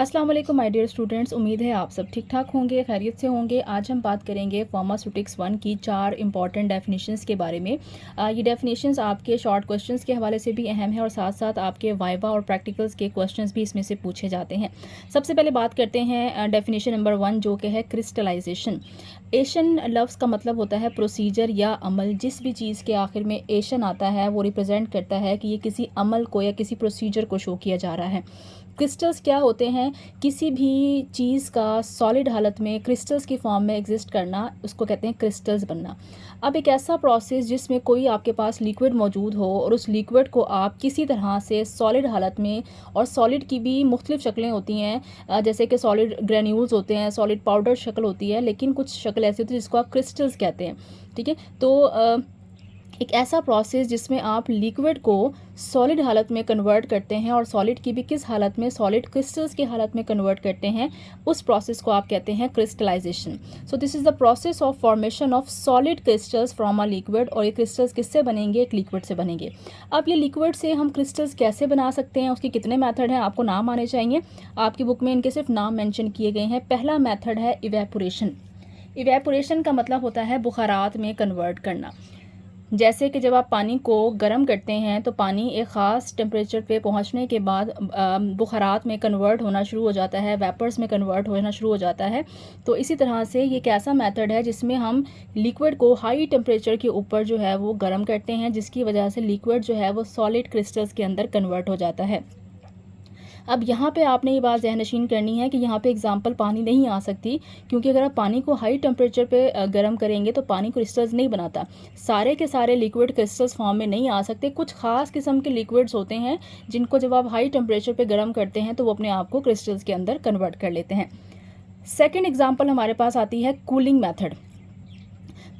अस्सलाम वालेकुम my dear students, उम्मीद है आप सब ठीक ठाक होंगे, खैरियत से होंगे। आज हम बात करेंगे फार्मास्यूटिक्स 1 की 4 इंपॉर्टेंट डेफिनेशंस के बारे में। ये डेफिनेशंस आपके शॉर्ट क्वेश्चंस के हवाले से भी अहम है और साथ साथ आपके वाइवा और प्रैक्टिकल्स के क्वेश्चंस भी इसमें से पूछे जाते हैं। सबसे पहले बात करते हैं डेफिनेशन नंबर 1 जो कि है क्रिस्टलाइजेशन। एशन लफ्ज़ का मतलब होता है प्रोसीजर या अमल। जिस भी चीज़ के आखिर में एशन आता है वो रिप्रेजेंट करता है कि ये किसी अमल को या किसी प्रोसीजर को शो किया जा रहा है। क्रिस्टल्स क्या होते हैं? किसी भी चीज़ का सॉलिड हालत में क्रिस्टल्स की फॉर्म में एग्जिस्ट करना, उसको कहते हैं क्रिस्टल्स बनना। अब एक ऐसा प्रोसेस जिसमें कोई आपके पास लिक्विड मौजूद हो और उस लिक्विड को आप किसी तरह से सॉलिड हालत में, और सॉलिड की भी मुख्तलिफ शक्लें होती हैं, जैसे कि सॉलिड ग्रेन्यूल्स होते हैं, सॉलिड पाउडर शक्ल होती है, लेकिन कुछ शक्ल ऐसी होती है जिसको आप क्रिस्टल्स कहते हैं। ठीक है, तो एक ऐसा प्रोसेस जिसमें आप लिक्विड को सॉलिड हालत में कन्वर्ट करते हैं और सॉलिड की भी किस हालत में, सॉलिड क्रिस्टल्स की हालत में कन्वर्ट करते हैं, उस प्रोसेस को आप कहते हैं crystallisation. So this is the process of formation of solid crystals from a liquid. और ये क्रिस्टल्स किससे बनेंगे? एक लिक्विड से बनेंगे। अब ये लिक्विड से हम क्रिस्टल्स कैसे बना सकते हैं, उसके कितने मेथड हैं, आपको नाम आने चाहिए। आपकी बुक में इनके सिर्फ नाम मेंशन किए गए हैं। पहला मेथड है इवेपोरेशन। इवेपोरेशन का मतलब होता है बुखारात में कन्वर्ट करना। जैसे कि जब आप पानी को गर्म करते हैं तो पानी एक ख़ास टेम्परेचर पे पहुंचने के बाद बुखारात में कन्वर्ट होना शुरू हो जाता है, वेपर्स में कन्वर्ट होना शुरू हो जाता है। तो इसी तरह से ये एक ऐसा मेथड है जिसमें हम लिक्विड को हाई टेम्परेचर के ऊपर जो है वो गर्म करते हैं, जिसकी वजह से लिक्विड जो है वो सॉलिड क्रिस्टल्स के अंदर कन्वर्ट हो जाता है। अब यहाँ पे आपने ये बात ज़हनशीन करनी है कि यहाँ पे एग्जांपल पानी नहीं आ सकती, क्योंकि अगर आप पानी को हाई टेम्परेचर पे गर्म करेंगे तो पानी क्रिस्टल्स नहीं बनाता। सारे के सारे लिक्विड क्रिस्टल्स फॉर्म में नहीं आ सकते। कुछ खास किस्म के लिक्विड्स होते हैं जिनको जब आप हाई टेम्परेचर पे गर्म करते हैं तो वो अपने आप को क्रिस्टल्स के अंदर कन्वर्ट कर लेते हैं। सेकेंड एग्जाम्पल हमारे पास आती है कूलिंग मैथड।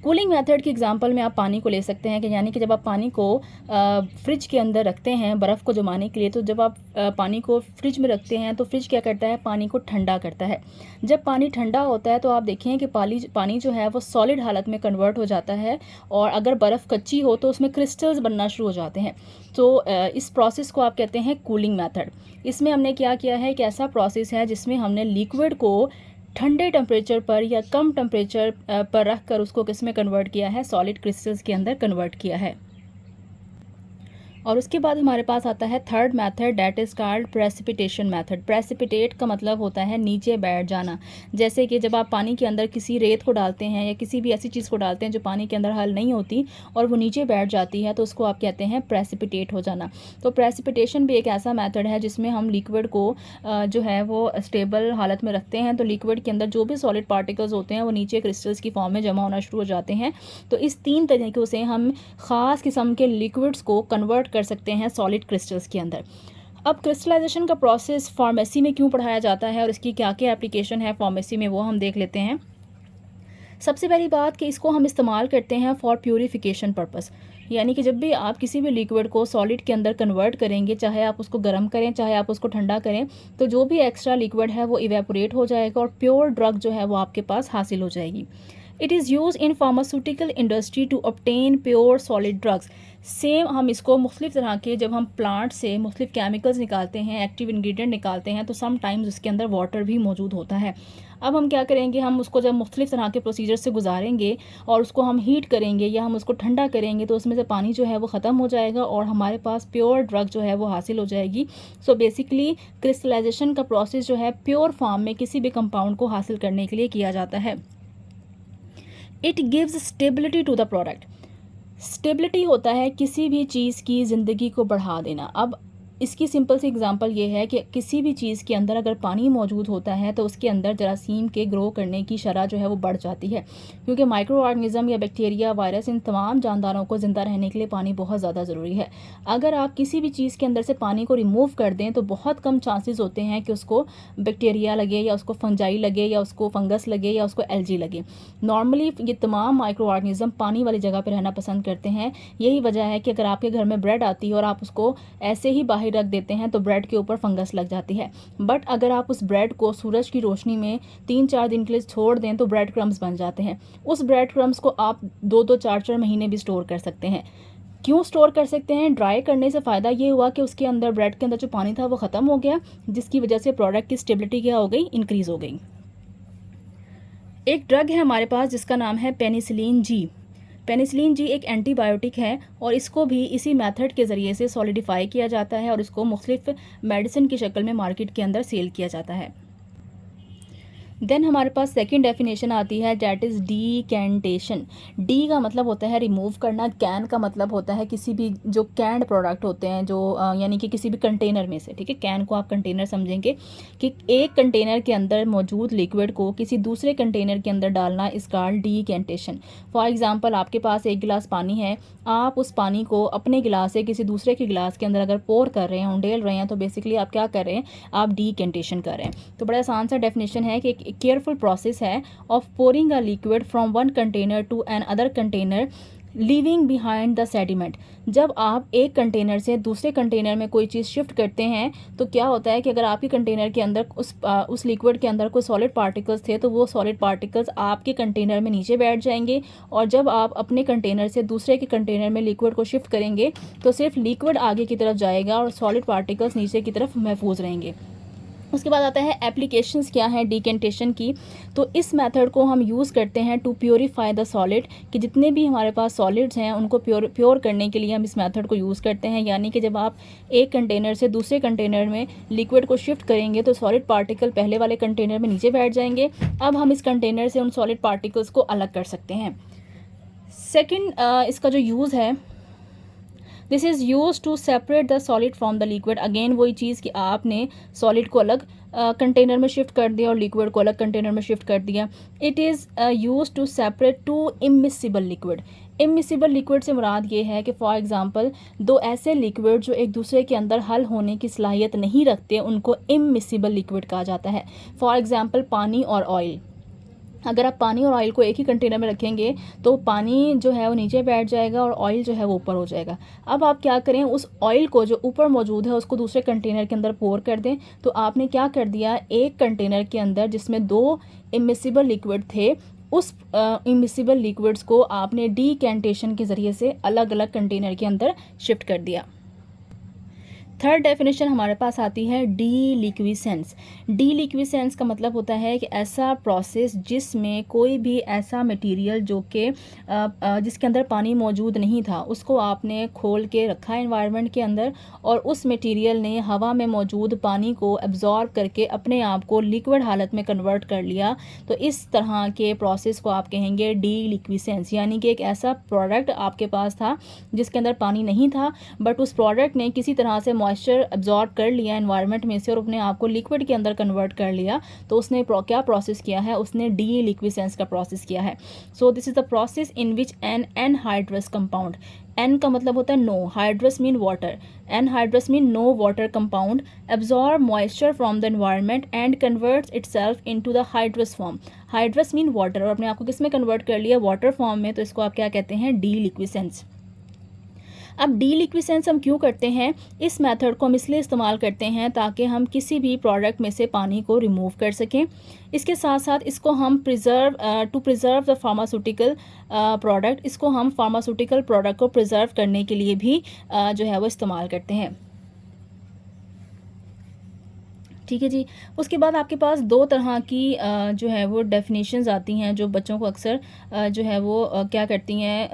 कूलिंग मेथड की एग्जांपल में आप पानी को ले सकते हैं कि यानी कि जब आप पानी को फ्रिज के अंदर रखते हैं बर्फ़ को जमाने के लिए, तो जब आप पानी को फ्रिज में रखते हैं तो फ्रिज क्या करता है? पानी को ठंडा करता है। जब पानी ठंडा होता है तो आप देखें कि पानी जो है वो सॉलिड हालत में कन्वर्ट हो जाता है, और अगर बर्फ़ कच्ची हो तो उसमें क्रिस्टल्स बनना शुरू हो जाते हैं। तो इस प्रोसेस को आप कहते हैं कूलिंग मेथड। इसमें हमने क्या किया है? एक ऐसा प्रोसेस है जिसमें हमने लिक्विड को ठंडे टेम्परेचर पर या कम टेम्परेचर पर रख कर उसको किस में कन्वर्ट किया है? सॉलिड क्रिस्टल्स के अंदर कन्वर्ट किया है। और उसके बाद हमारे पास आता है third method, that is called precipitation method. Precipitate का मतलब होता है नीचे बैठ जाना। जैसे कि जब आप पानी के अंदर किसी रेत को डालते हैं या किसी भी ऐसी चीज़ को डालते हैं जो पानी के अंदर हल नहीं होती और वो नीचे बैठ जाती है, तो उसको आप कहते हैं प्रेसिपिटेट हो जाना। तो प्रेसिपिटेशन भी एक ऐसा मेथड है जिसमें हम लिक्विड को जो है वो स्टेबल हालत में रखते हैं, तो लिक्विड के अंदर जो भी सॉलिड पार्टिकल्स होते हैं वो नीचे क्रिस्टल्स की फॉर्म में जमा होना शुरू हो जाते हैं। तो इस 3 तरीक़ों से हम ख़ास किस्म के लिक्विड्स को कन्वर्ट कर सकते हैं सॉलिड क्रिस्टल्स के अंदर। अब क्रिस्टलाइजेशन का प्रोसेस फार्मेसी में क्यों पढ़ाया जाता है और इसकी क्या क्या एप्लीकेशन है फार्मेसी में, वो हम देख लेते हैं। सबसे पहली बात कि इसको हम इस्तेमाल करते हैं फॉर प्यूरिफिकेशन पर्पस। यानी कि जब भी आप किसी भी लिक्विड को सॉलिड के अंदर कन्वर्ट करेंगे, चाहे आप उसको गर्म करें चाहे आप उसको ठंडा करें, तो जो भी एक्स्ट्रा लिक्विड है वो इवेपोरेट हो जाएगा और प्योर ड्रग जो है वो आपके पास हासिल हो जाएगी। It is use in pharmaceutical industry to obtain pure solid drugs. Same हम इसको मुख्तलिफ तरह के, जब हम प्लांट से मुख्तलिफ केमिकल्स निकालते हैं, एक्टिव इंग्रेडिएंट निकालते हैं, तो सम टाइम्स उसके अंदर वाटर भी मौजूद होता है। अब हम क्या करेंगे? हम उसको जब मुख्तलिफ तरह के प्रोसीजर से गुजारेंगे और उसको हम हीट करेंगे या हम उसको ठंडा करेंगे, तो उसमें से पानी जो है वो ख़त्म हो जाएगा और हमारे पास प्योर ड्रग जो है वो हासिल हो जाएगी। सो बेसिकली क्रिस्टलाइजेशन का प्रोसेस जो है प्योर फॉर्म में किसी भी कंपाउंड को हासिल करने के लिए किया जाता है। It gives stability to the product. Stability होता है किसी भी चीज़ की ज़िंदगी को बढ़ा देना। अब इसकी सिंपल सी एग्जांपल ये है कि किसी भी चीज़ के अंदर अगर पानी मौजूद होता है तो उसके अंदर जरासीम के ग्रो करने की शरह जो है वो बढ़ जाती है, क्योंकि माइक्रो ऑर्गेनिज्म या बैक्टीरिया, वायरस, इन तमाम जानदारों को ज़िंदा रहने के लिए पानी बहुत ज़्यादा ज़रूरी है। अगर आप किसी भी चीज़ के अंदर से पानी को रिमूव कर दें तो बहुत कम चांसेस होते हैं कि उसको बैक्टीरिया लगे या उसको फंजाई लगे या उसको फंगस लगे या उसको एल्जी लगे। नॉर्मली ये तमाम माइक्रो ऑर्गेनिज्म पानी वाली जगह पर रहना पसंद करते हैं। यही वजह है कि अगर आपके घर में ब्रेड आती है और आप उसको ऐसे ही बाहर रख देते हैं तो ब्रेड के ऊपर फंगस लग जाती है। बट अगर आप उस ब्रेड को सूरज की रोशनी में 3-4 दिन के लिए छोड़ दें तो ब्रेड क्रम्स बन जाते हैं। उस ब्रेड क्रम्स को आप 2-2, 4-4 महीने भी स्टोर कर सकते हैं। क्यों स्टोर कर सकते हैं? ड्राई करने से फ़ायदा ये हुआ कि उसके अंदर, ब्रेड के अंदर जो पानी था वो ख़त्म हो गया, जिसकी वजह से प्रोडक्ट की स्टेबिलिटी क्या हो गई, इंक्रीज़ हो गई। एक ड्रग है हमारे पास जिसका नाम है पेनिसिलिन जी। पेनिसिलिन जी एक एंटीबायोटिक है और इसको भी इसी मेथड के ज़रिए से सॉलिडिफाई किया जाता है और इसको मुख्तलिफ मेडिसिन की शक्ल में मार्केट के अंदर सेल किया जाता है। देन हमारे पास सेकंड डेफिनेशन आती है, डैट इज़ डीकेंटेशन। डी का मतलब होता है रिमूव करना, कैन का मतलब होता है किसी भी जो कैंड प्रोडक्ट होते हैं, जो यानी कि किसी भी कंटेनर में से, ठीक है, कैन को आप कंटेनर समझेंगे कि एक कंटेनर के अंदर मौजूद लिक्विड को किसी दूसरे कंटेनर के अंदर डालना इस कॉल्ड डीकेंटेशन। फॉर एग्जांपल, आपके पास एक गिलास पानी है, आप उस पानी को अपने गिलास से किसी दूसरे के गिलास के अंदर अगर पोर कर रहे हैं, उंडेल रहे हैं, तो बेसिकली आप क्या कर रहे हैं, आप डीकेंटेशन कर रहे हैं। तो बड़ा आसान सा डेफिनेशन है कि केयरफुल प्रोसेस है of pouring a liquid from one container to another container leaving behind the sediment. जब आप एक कंटेनर से दूसरे कंटेनर में कोई चीज़ शिफ्ट करते हैं तो क्या होता है कि अगर आपके कंटेनर के अंदर उस लिक्विड के अंदर कोई सॉलिड पार्टिकल्स थे तो वो सॉलिड पार्टिकल्स आपके कंटेनर में नीचे बैठ जाएंगे, और जब आप अपने कंटेनर से दूसरे के कंटेनर में लिक्विड को शिफ्ट करेंगे तो सिर्फ लिक्विड आगे की तरफ जाएगा और सॉलिड पार्टिकल्स नीचे की तरफ महफूज रहेंगे। उसके बाद आता है एप्लीकेशंस क्या हैं डीकेंटेशन की। तो इस मेथड को हम यूज़ करते हैं टू प्योरीफाई द सॉलिड, कि जितने भी हमारे पास सॉलिड्स हैं उनको प्योर करने के लिए हम इस मेथड को यूज़ करते हैं। यानी कि जब आप एक कंटेनर से दूसरे कंटेनर में लिक्विड को शिफ्ट करेंगे तो सॉलिड पार्टिकल पहले वाले कंटेनर में नीचे बैठ जाएंगे। अब हम इस कंटेनर से उन सॉलिड पार्टिकल्स को अलग कर सकते हैं। सेकेंड, इसका जो यूज़ है, this is use to separate the solid from the liquid. Again वही चीज़ कि आपने सॉलिड को अलग कंटेनर में शिफ्ट कर दिया और लिक्विड को अलग कंटेनर में शिफ्ट कर दिया। It is use to separate two immiscible liquid. Immiscible liquid से मुराद ये है कि फॉर एग्जांपल दो ऐसे लिक्विड जो एक दूसरे के अंदर हल होने की सलाहियत नहीं रखते उनको इमिसिबल लिक्विड कहा जाता है। फॉर एग्जांपल पानी और ऑयल। अगर आप पानी और ऑयल को एक ही कंटेनर में रखेंगे तो पानी जो है वो नीचे बैठ जाएगा और ऑयल जो है वो ऊपर हो जाएगा। अब आप क्या करें, उस ऑयल को जो ऊपर मौजूद है उसको दूसरे कंटेनर के अंदर पोर कर दें। तो आपने क्या कर दिया, एक कंटेनर के अंदर जिसमें दो इमिसिबल लिक्विड थे, उस इमिसिबल लिक्विड्स को आपने डीकेंटेशन के ज़रिए से अलग अलग कंटेनर के अंदर शिफ्ट कर दिया। थर्ड डेफिनेशन हमारे पास आती है डीलिक्विसेंस। डीलिक्विसेंस का मतलब होता है कि ऐसा प्रोसेस जिसमें कोई भी ऐसा मटेरियल जो कि जिसके अंदर पानी मौजूद नहीं था उसको आपने खोल के रखा एनवायरनमेंट के अंदर और उस मटेरियल ने हवा में मौजूद पानी को एब्जॉर्ब करके अपने आप को लिक्विड हालत में कन्वर्ट कर लिया। तो इस तरह के प्रोसेस को आप कहेंगे डीलिक्विसेंस। यानी कि एक ऐसा प्रोडक्ट आपके पास था जिसके अंदर पानी नहीं था, बट उस प्रोडक्ट ने किसी तरह से मॉइस्चर एब्जॉर्ब कर लिया एनवायरनमेंट में से और अपने आप को लिक्विड के अंदर कन्वर्ट कर लिया। तो उसने क्या प्रोसेस किया है, उसने डीलिक्विसेंस का प्रोसेस किया है। So this is the process in which an anhydrous compound, an का मतलब होता है no, hydrous mean water, anhydrous mean no water compound absorb moisture from the environment and converts itself into the hydrous form. Hydrous mean water, और अपने आप को किस में कन्वर्ट कर लिया, वाटर फॉर्म में। तो इसको आप क्या कहते हैं, डीलिक्विसेंस। अब डीलिक्विसेंस हम क्यों करते हैं, इस मेथड को हम इसलिए इस्तेमाल करते हैं ताकि हम किसी भी प्रोडक्ट में से पानी को रिमूव कर सकें। इसके साथ साथ इसको हम to preserve the pharmaceutical product, इसको हम फार्मास्यूटिकल प्रोडक्ट को प्रिजर्व करने के लिए भी जो है वो इस्तेमाल करते हैं। ठीक है जी। उसके बाद आपके पास दो तरह की जो है वो डेफिनेशंस आती हैं जो बच्चों को अक्सर जो है वो क्या करती हैं,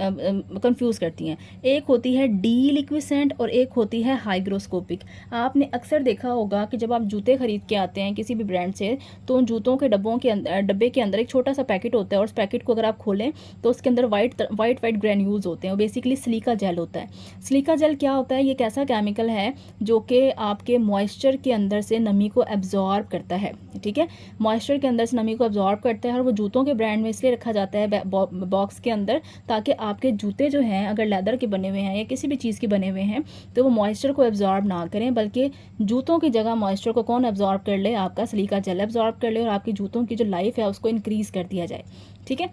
कंफ्यूज करती हैं। एक होती है डीलिक्विसेंट और एक होती है हाइग्रोस्कोपिक। आपने अक्सर देखा होगा कि जब आप जूते खरीद के आते हैं किसी भी ब्रांड से तो उन जूतों के डब्बे के अंदर एक छोटा सा पैकेट होता है और उस पैकेट को अगर आप खोलें तो उसके अंदर वाइट ग्रैन्यूल्स होते हैं, वो बेसिकली सिलिका जेल होता है। सिलिका जेल क्या होता है, ये एक ऐसा केमिकल है जो कि आपके मॉइस्चर के अंदर से नमी को एब्जॉर्ब करता है। ठीक है, मॉइस्चर के अंदर से नमी को एब्जॉर्ब करता है और वो जूतों के ब्रांड में इसलिए रखा जाता है बॉक्स के अंदर ताकि आपके जूते जो हैं अगर लेदर के बने हुए हैं या किसी भी चीज़ के बने हुए हैं तो वो मॉइस्चर को एब्जॉर्ब ना करें, बल्कि जूतों की जगह मॉइस्चर को कौन एब्जॉर्ब कर ले, आपका सिलिका जेल एब्जॉर्ब कर ले और आपकी जूतों की जो लाइफ है उसको इंक्रीज़ कर दिया जाए। ठीक है,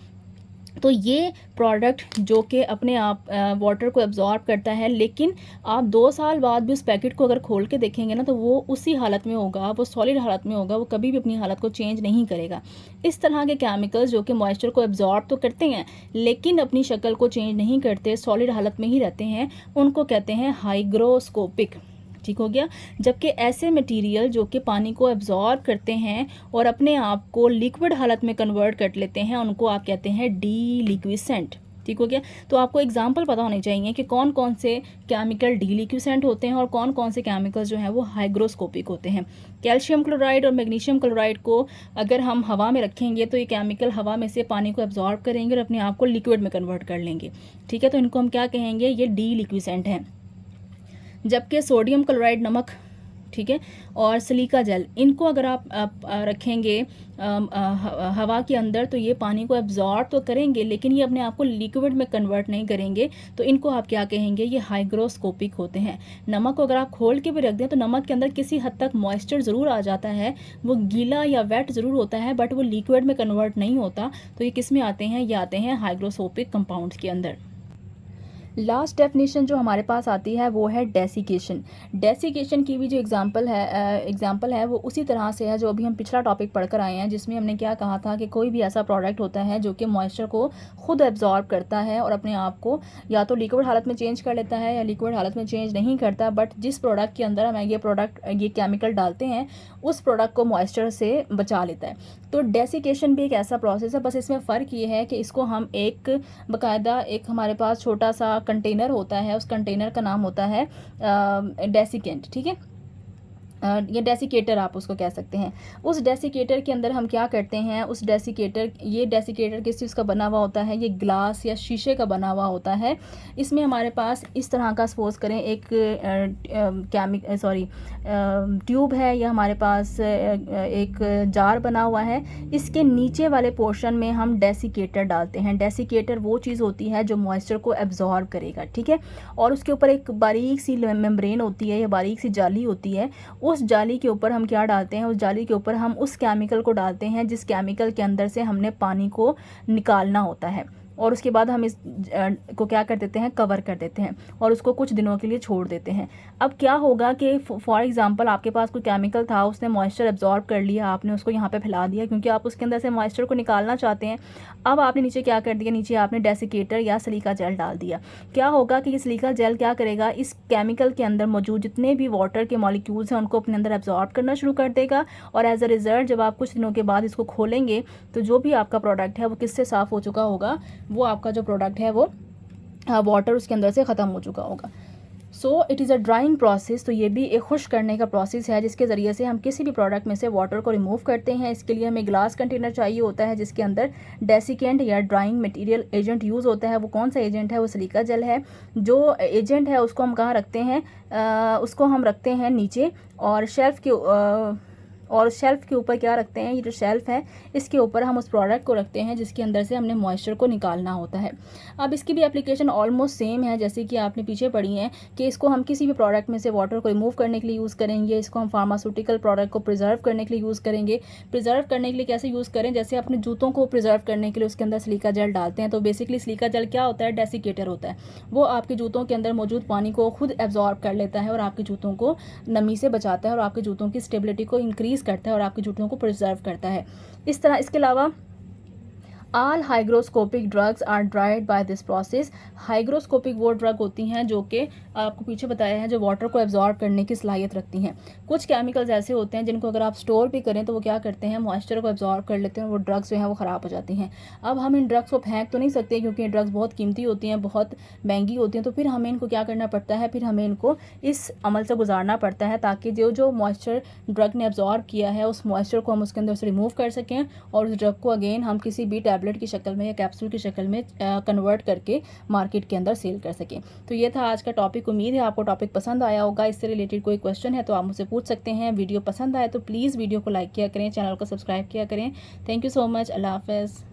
तो ये प्रोडक्ट जो कि अपने आप वाटर को एब्जॉर्ब करता है, लेकिन आप 2 साल बाद भी उस पैकेट को अगर खोल के देखेंगे ना, तो वो उसी हालत में होगा, वो सॉलिड हालत में होगा, वो कभी भी अपनी हालत को चेंज नहीं करेगा। इस तरह के केमिकल्स जो कि मॉइस्चर को एब्जॉर्ब तो करते हैं लेकिन अपनी शक्ल को चेंज नहीं करते, सॉलिड हालत में ही रहते हैं, उनको कहते हैं हाइग्रोस्कोपिक। ठीक हो गया। जबकि ऐसे मटेरियल जो कि पानी को एब्जॉर्ब करते हैं और अपने आप को लिक्विड हालत में कन्वर्ट कर लेते हैं, उनको आप कहते हैं डीलिक्विसेंट। ठीक हो गया। तो आपको एग्जांपल पता होने चाहिए कि कौन कौन से केमिकल डीलिक्विसेंट होते हैं और कौन कौन से केमिकल्स जो हैं वो हाइग्रोस्कोपिक होते हैं। कैल्शियम क्लोराइड और मैग्नीशियम क्लोराइड को अगर हम हवा में रखेंगे तो ये केमिकल हवा में से पानी को एब्जॉर्ब करेंगे और अपने आप को लिक्विड में कन्वर्ट कर लेंगे। ठीक है, तो इनको हम क्या कहेंगे, ये डीलिक्विसेंट हैं। जबकि सोडियम क्लोराइड नमक, ठीक है, और सिलिका जेल, इनको अगर आप रखेंगे हवा के अंदर तो ये पानी को एब्जॉर्ब तो करेंगे लेकिन ये अपने आप को लिक्विड में कन्वर्ट नहीं करेंगे, तो इनको आप क्या कहेंगे, ये हाइग्रोस्कोपिक होते हैं। नमक को अगर आप खोल के भी रख दें तो नमक के अंदर किसी हद तक मॉइस्चर ज़रूर आ जाता है, वो गीला या वेट ज़रूर होता है बट वो लिक्विड में कन्वर्ट नहीं होता। तो ये किस में आते हैं, ये आते हैं हाइग्रोस्कोपिक कंपाउंड्स के अंदर। लास्ट डेफिनेशन जो हमारे पास आती है वो है डेसिकेशन। डेसिकेशन की भी जो एग्जांपल है वो उसी तरह से है जो अभी हम पिछला टॉपिक पढ़कर आए हैं, जिसमें हमने क्या कहा था कि कोई भी ऐसा प्रोडक्ट होता है जो कि मॉइस्चर को खुद एब्जॉर्ब करता है और अपने आप को या तो लिक्विड हालत में चेंज कर लेता है या लिक्विड हालत में चेंज नहीं करता, बट जिस प्रोडक्ट के अंदर हम ये केमिकल डालते हैं उस प्रोडक्ट को मॉइस्चर से बचा लेता है। तो डेसिकेशन भी एक ऐसा प्रोसेस है, बस इसमें फ़र्क ये है कि इसको हम एक बाकायदा एक हमारे पास छोटा सा कंटेनर होता है, उस कंटेनर का नाम होता है डेसिकेंट। ठीक है, या डेसिकेटर आप उसको कह सकते हैं। उस डेसिकेटर के अंदर हम क्या करते हैं, ये डेसिकेटर किस चीज़ का बना हुआ होता है, ये ग्लास या शीशे का बना हुआ होता है। इसमें हमारे पास इस तरह का सपोज करें एक ट्यूब है या हमारे पास एक जार बना हुआ है। इसके नीचे वाले पोर्शन में हम डेसिकेटर डालते हैं। डेसिकेटर वो चीज़ होती है जो मॉइस्चर को एब्जॉर्ब करेगा। ठीक है, और उसके ऊपर एक बारीक सी मेम्ब्रेन होती है या बारीक सी जाली होती है। उस जाली के ऊपर हम क्या डालते हैं, उस जाली के ऊपर हम उस केमिकल को डालते हैं जिस केमिकल के अंदर से हमने पानी को निकालना होता है, और उसके बाद हम इस को क्या कर देते हैं, कवर कर देते हैं और उसको कुछ दिनों के लिए छोड़ देते हैं। अब क्या होगा कि फॉर एग्जांपल आपके पास कोई केमिकल था, उसने मॉइस्चर एब्जॉर्ब कर लिया, आपने उसको यहाँ पे फैला दिया क्योंकि आप उसके अंदर से मॉइस्चर को निकालना चाहते हैं। अब आपने नीचे क्या कर दिया, नीचे आपने डेसिकेटर या सिलिका जेल डाल दिया। क्या होगा कि ये सिलिका जेल क्या करेगा, इस केमिकल के अंदर मौजूद जितने भी वाटर के मॉलिक्यूल्स हैं उनको अपने अंदर एब्जॉर्ब करना शुरू कर देगा, और एज अ रिजल्ट जब आप कुछ दिनों के बाद इसको खोलेंगे तो जो भी आपका प्रोडक्ट है वो किससे साफ़ हो चुका होगा, वो आपका जो प्रोडक्ट है वो वाटर उसके अंदर से ख़त्म हो चुका होगा। So it is a drawing process. तो ये भी एक खुश करने का प्रोसेस है जिसके ज़रिए से हम किसी भी प्रोडक्ट में से वाटर को रिमूव करते हैं। इसके लिए हमें ग्लास कंटेनर चाहिए होता है जिसके अंदर डेसिकेंट या ड्राइंग मटेरियल एजेंट यूज़ होता है। वो कौन सा एजेंट है, वो सिलिका जेल है। जो एजेंट है उसको हम कहाँ रखते हैं, उसको हम रखते हैं नीचे, और शेल्फ़ के ऊपर क्या रखते हैं, ये जो शेल्फ़ है इसके ऊपर हम उस प्रोडक्ट को रखते हैं जिसके अंदर से हमने मॉइस्चर को निकालना होता है। अब इसकी भी एप्लीकेशन ऑलमोस्ट सेम है जैसे कि आपने पीछे पढ़ी है कि इसको हम किसी भी प्रोडक्ट में से वाटर को रिमूव करने के लिए यूज़ करेंगे। इसको हम फार्मास्यूटिकल प्रोडक्ट को प्रिजर्व करने के लिए यूज़ करेंगे। प्रिजर्व करने के लिए कैसे यूज़ करें, जैसे अपने जूतों को प्रिजर्व करने के लिए उसके अंदर सिलिका जेल डालते हैं। तो बेसिकली सिलिका जेल क्या होता है, डेसिकेटर होता है। वो आपके जूतों के अंदर मौजूद पानी को खुद एब्जॉर्ब कर लेता है और आपके जूतों को नमी से बचाता है और आपके जूतों की स्टेबिलिटी को इंक्रीज़ करता है और आपके जूतों को प्रिजर्व करता है। इस तरह इसके अलावा all hygroscopic drugs are dried by this process. Hygroscopic वो ड्रग होती हैं जो कि आपको पीछे बताया है जो वाटर को एब्जॉर्ब करने की सलाहियत रखती हैं। कुछ केमिकल्स ऐसे होते हैं जिनको अगर आप स्टोर भी करें तो वो क्या करते हैं, मॉइस्चर को एब्जॉर्ब कर लेते हैं, वो ड्रग्स जो हैं वो ख़राब हो जाती हैं। अब हम इन ड्रग्स को फेंक तो नहीं सकते क्योंकि ये ड्रग्स बहुत कीमती होती हैं, बहुत महंगी होती हैं, तो फिर हमें इनको क्या करना पड़ता है, फिर हमें इनको इस अमल से गुजारना पड़ता है ताकि जो मॉइस्चर ड्रग ने एब्जॉर्ब किया है उस मॉइस्चर को हम उसके अंदर से रिमूव कर सकें और उस ड्रग को अगेन हम किसी भी टैबलेट की शक्ल में या कैप्सूल की शक्ल में कन्वर्ट करके मार्केट के अंदर सेल कर सकें। तो ये था आज का टॉपिक। उम्मीद है आपको टॉपिक पसंद आया होगा। इससे रिलेटेड कोई क्वेश्चन है तो आप मुझसे पूछ सकते हैं। वीडियो पसंद आए तो प्लीज़ वीडियो को लाइक किया करें, चैनल को सब्सक्राइब किया करें। Thank you so much. अल्लाह हाफ़िज़।